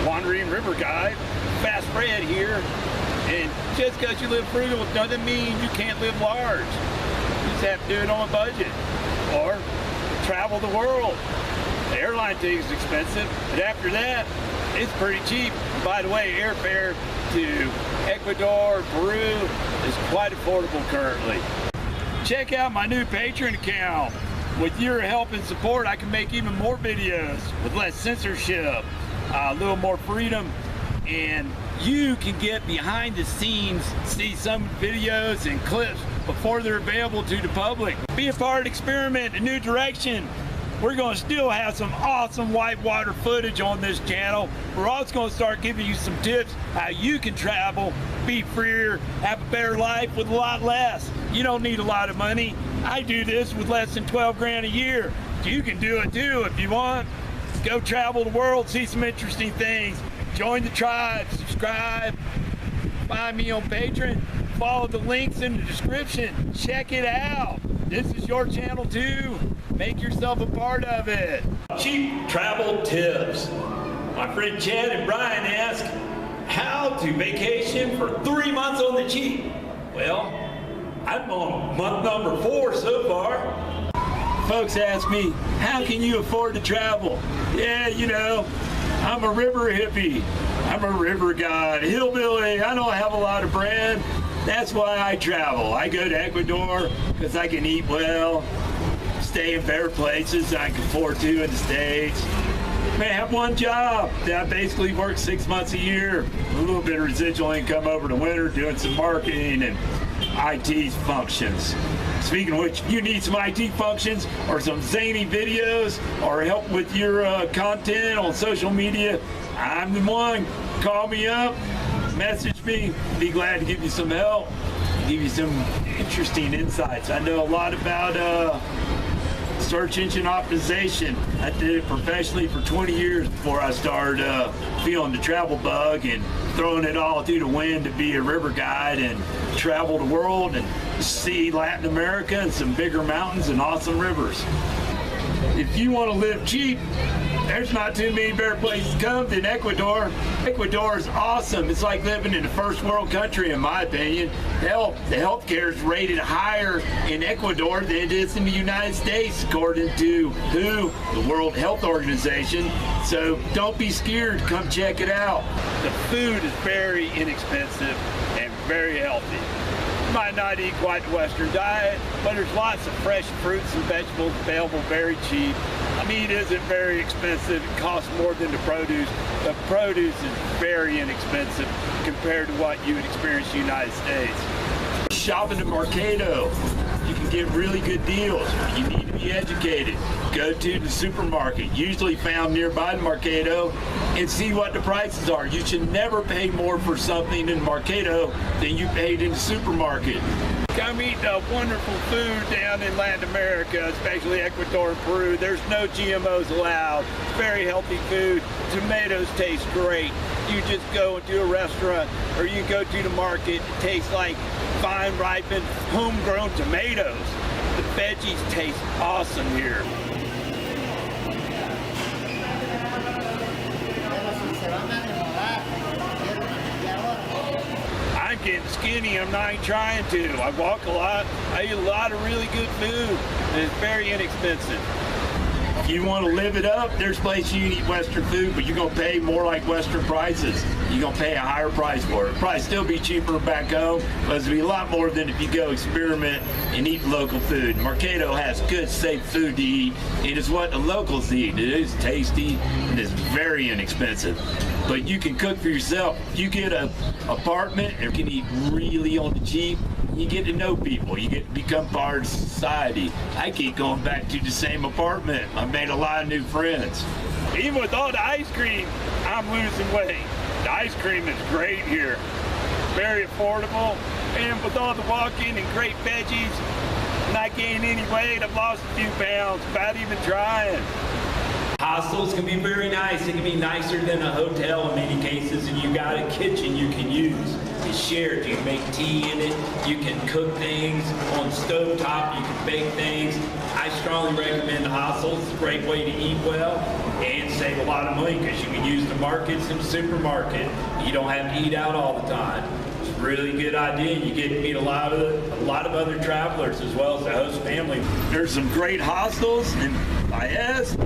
wandering river guide, fast Fred here. And just because you live frugal doesn't mean you can't live large. You just have to do it on a budget or travel the world. The airline ticket is expensive, but after that, it's pretty cheap. And by the way, airfare to Ecuador, Peru is quite affordable currently. Check out my new Patreon account. With your help and support, I can make even more videos with less censorship, a little more freedom, and you can get behind the scenes, see some videos and clips before they're available to the public. Be a part of the experiment, a new direction. We're going to still have some awesome whitewater footage on this channel. We're also going to start giving you some tips how you can travel, be freer, have a better life with a lot less. You don't need a lot of money. I do this with less than 12 grand a year. You can do it too if you want. Go travel the world, see some interesting things. Join the tribe, subscribe, find me on Patreon, follow the links in the description. Check it out. This is your channel too. Make yourself a part of it. Cheap travel tips. My friend Chad and Brian ask, how to vacation for 3 months on the cheap? Well, I'm on month number 4 so far. Folks ask me, how can you afford to travel? Yeah, you know, I'm a river hippie. I'm a river god, hillbilly. I don't have a lot of bread. That's why I travel. I go to Ecuador because I can eat well, stay in better places than I can afford to in the States. I have one job that I basically work 6 months a year, a little bit of residual income over the winter, doing some marketing and IT functions. Speaking of which, if you need some IT functions or some zany videos or help with your content on social media, I'm the one. Call me up, message me, be glad to give you some help, give you some interesting insights. I know a lot about search engine optimization. I did it professionally for 20 years before I started feeling the travel bug and throwing it all through the wind to be a river guide and travel the world and see Latin America and some bigger mountains and awesome rivers. If you want to live cheap, there's not too many better places to come than Ecuador. Ecuador is awesome. It's like living in a first world country, in my opinion. Hell, the healthcare is rated higher in Ecuador than it is in the United States, according to WHO, the World Health Organization. So don't be scared. Come check it out. The food is very inexpensive and very healthy. You might not eat quite the Western diet, but there's lots of fresh fruits and vegetables available very cheap. I mean, it isn't very expensive. It costs more than the produce. The produce is very inexpensive compared to what you would experience in the United States. Shopping at Mercado, you can get really good deals. You need to be educated. Go to the supermarket, usually found nearby the Mercado, and see what the prices are. You should never pay more for something in Mercado than you paid in the supermarket. Come eat wonderful food down in Latin America, especially Ecuador and Peru. There's no GMOs allowed. It's very healthy food. Tomatoes taste great. You just go into a restaurant or you go to the market, it tastes like fine ripened homegrown tomatoes. The veggies taste awesome here. I'm getting skinny, I'm not even trying to. I walk a lot, I eat a lot of really good food, and it's very inexpensive. If you want to live it up, there's places you can eat Western food, but you're going to pay more like Western prices. You're going to pay a higher price for it. It'll probably still be cheaper back home, but it'll be a lot more than if you go experiment and eat local food. Mercado has good, safe food to eat. It is what the locals eat. It is tasty, and it's very inexpensive. But you can cook for yourself. If you get an apartment and can eat really on the cheap, you get to know people. You get to become part of society. I keep going back to the same apartment. I've made a lot of new friends. Even with all the ice cream, I'm losing weight. The ice cream is great here. Very affordable. And with all the walking and great veggies, not gaining any weight. I've lost a few pounds without even trying. Hostels can be very nice. It can be nicer than a hotel in many cases, and you got a kitchen you can use. It's shared. You can make tea in it. You can cook things on stovetop. You can bake things. I strongly recommend hostels. It's a great way to eat well and save a lot of money because you can use the markets in the supermarket. You don't have to eat out all the time. It's a really good idea. You get to meet a lot of other travelers as well as the host family. There's some great hostels in Baez.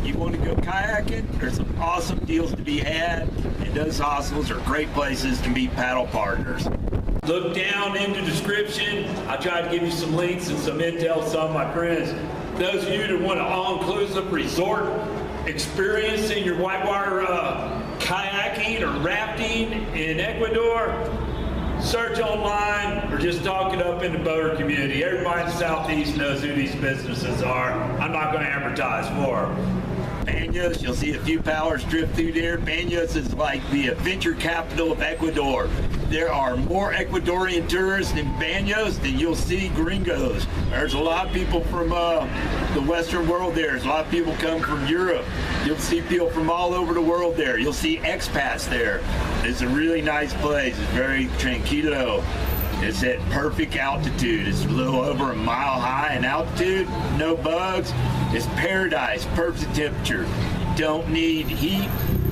You want to go kayaking, there's some awesome deals to be had, and those hostels are great places to meet paddle partners. Look down in the description. I'll try to give you some links and some intel, some of my friends. Those of you that want an all-inclusive resort experience in your whitewater kayaking or rafting in Ecuador, search online or just talk it up in the boater community. Everybody in the Southeast knows who these businesses are. I'm not going to advertise for them. Baños, you'll see a few powers drift through there. Baños is like the adventure capital of Ecuador. There are more Ecuadorian tourists in Baños than you'll see gringos. There's a lot of people from the Western world there. There's a lot of people come from Europe. You'll see people from all over the world there. You'll see expats there. It's a really nice place. It's very tranquilo. It's at perfect altitude. It's a little over a mile high in altitude, no bugs. It's paradise, perfect temperature. You don't need heat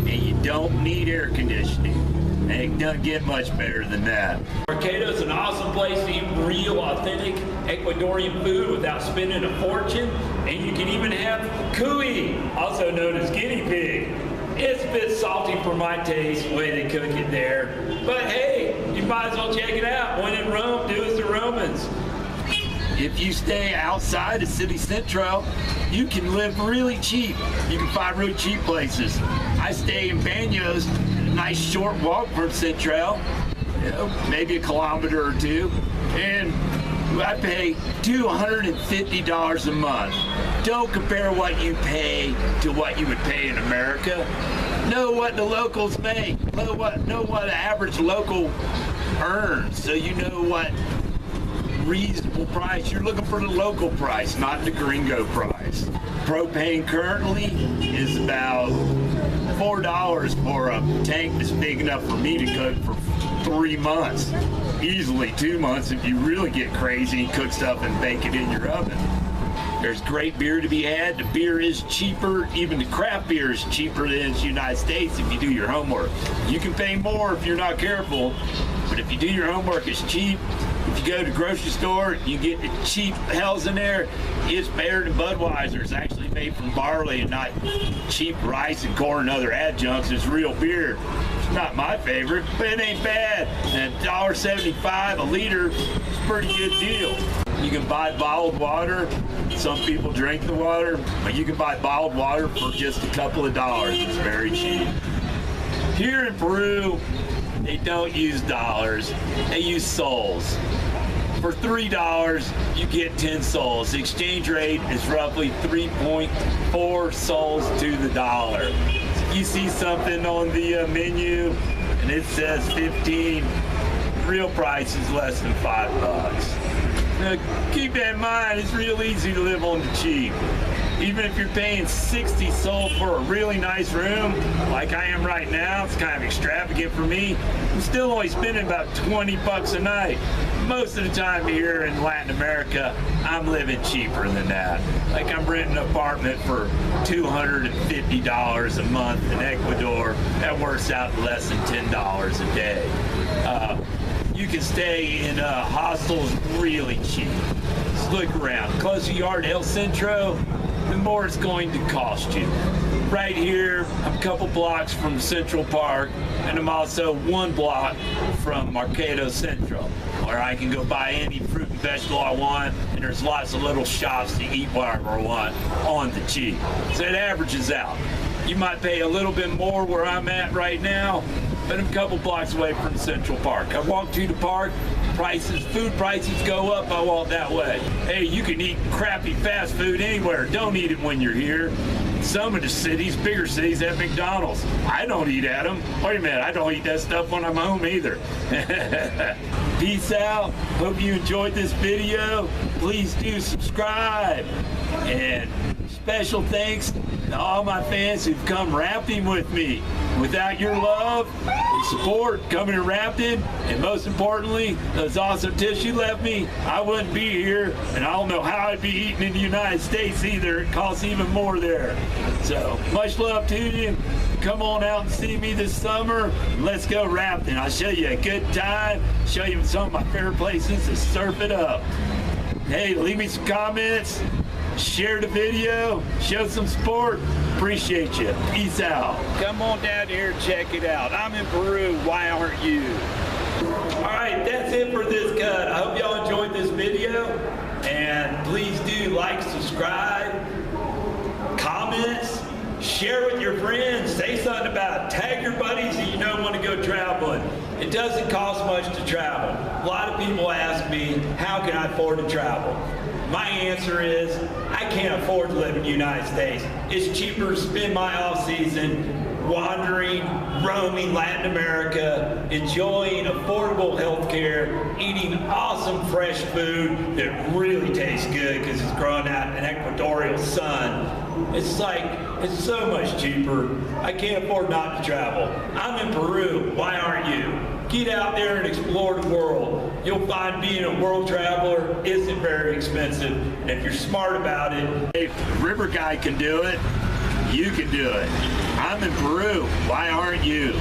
and you don't need air conditioning. And it doesn't get much better than that. Marquedo is an awesome place to eat real, authentic Ecuadorian food without spending a fortune. And you can even have cuy, also known as guinea pig. It's a bit salty for my taste, the way they cook it there. But hey, you might as well check it out. When in Rome, do as the Romans. If you stay outside of City Central, you can live really cheap. You can find really cheap places. I stay in Baños, a nice short walk from Central, maybe a kilometer or two, and I pay $250 a month. Don't compare what you pay to what you would pay in America. Know what the locals make. Know what the average local earns, so you know what reasonable price. You're looking for the local price, not the gringo price. Propane currently is about $4 for a tank that's big enough for me to cook for 3 months. Easily 2 months if you really get crazy and cook stuff and bake it in your oven. There's great beer to be had. The beer is cheaper. Even the craft beer is cheaper than the United States if you do your homework. You can pay more if you're not careful, but if you do your homework, it's cheap. If you go to the grocery store, you get the cheap hells in there. It's better than Budweiser. It's actually made from barley and not cheap rice and corn and other adjuncts. It's real beer. It's not my favorite, but it ain't bad. And $1.75 a liter is a pretty good deal. You can buy bottled water. Some people drink the water, but you can buy bottled water for just a couple of dollars. It's very cheap. Here in Peru, they don't use dollars, they use soles. For $3, you get 10 soles. The exchange rate is roughly 3.4 soles to the dollar. If you see something on the menu and it says 15, real price is less than $5. Now, keep that in mind, it's real easy to live on the cheap. Even if you're paying 60 sol for a really nice room, like I am right now, it's kind of extravagant for me. I'm still only spending about 20 bucks a night. Most of the time here in Latin America, I'm living cheaper than that. Like I'm renting an apartment for $250 a month in Ecuador. That works out less than $10 a day. You can stay in hostels really cheap. Just look around. The closer you are to El Centro, the more it's going to cost you. Right here, I'm a couple blocks from Central Park, and I'm also 1 block from Mercado Central, where I can go buy any fruit and vegetable I want, and there's lots of little shops to eat whatever I want on the cheap. So it averages out. You might pay a little bit more where I'm at right now, but I'm a couple blocks away from Central Park. I walk to the park, food prices go up, I walk that way. Hey, you can eat crappy fast food anywhere. Don't eat it when you're here. Some of the cities, bigger cities, have McDonald's. I don't eat at them. Wait a minute, I don't eat that stuff when I'm home either. Peace out. Hope you enjoyed this video. Please do subscribe and special thanks to all my fans who've come rafting with me. Without your love and support coming to rafting, and most importantly, those awesome tips you left me, I wouldn't be here, and I don't know how I'd be eating in the United States either. It costs even more there. So, much love to you. Come on out and see me this summer. Let's go rafting. I'll show you a good time, show you some of my favorite places to surf it up. Hey, leave me some comments, share the video, show some support. Appreciate you. Peace out. Come on down here and check it out. I'm in Peru. Why aren't you? All right, that's it for this cut. I hope y'all enjoyed this video. And please do like, subscribe, comments, share with your friends, say something about it. Tag your buddies that you know want to go traveling. It doesn't cost much to travel. A lot of people ask me, how can I afford to travel? My answer is, I can't afford to live in the United States. It's cheaper to spend my off season wandering, roaming Latin America, enjoying affordable health care, eating awesome fresh food that really tastes good because it's grown out in equatorial sun. It's so much cheaper. I can't afford not to travel. I'm in Peru. Why aren't you? Get out there and explore the world. You'll find being a world traveler isn't very expensive. And if you're smart about it, if the river guy can do it, you can do it. I'm in Peru. Why aren't you?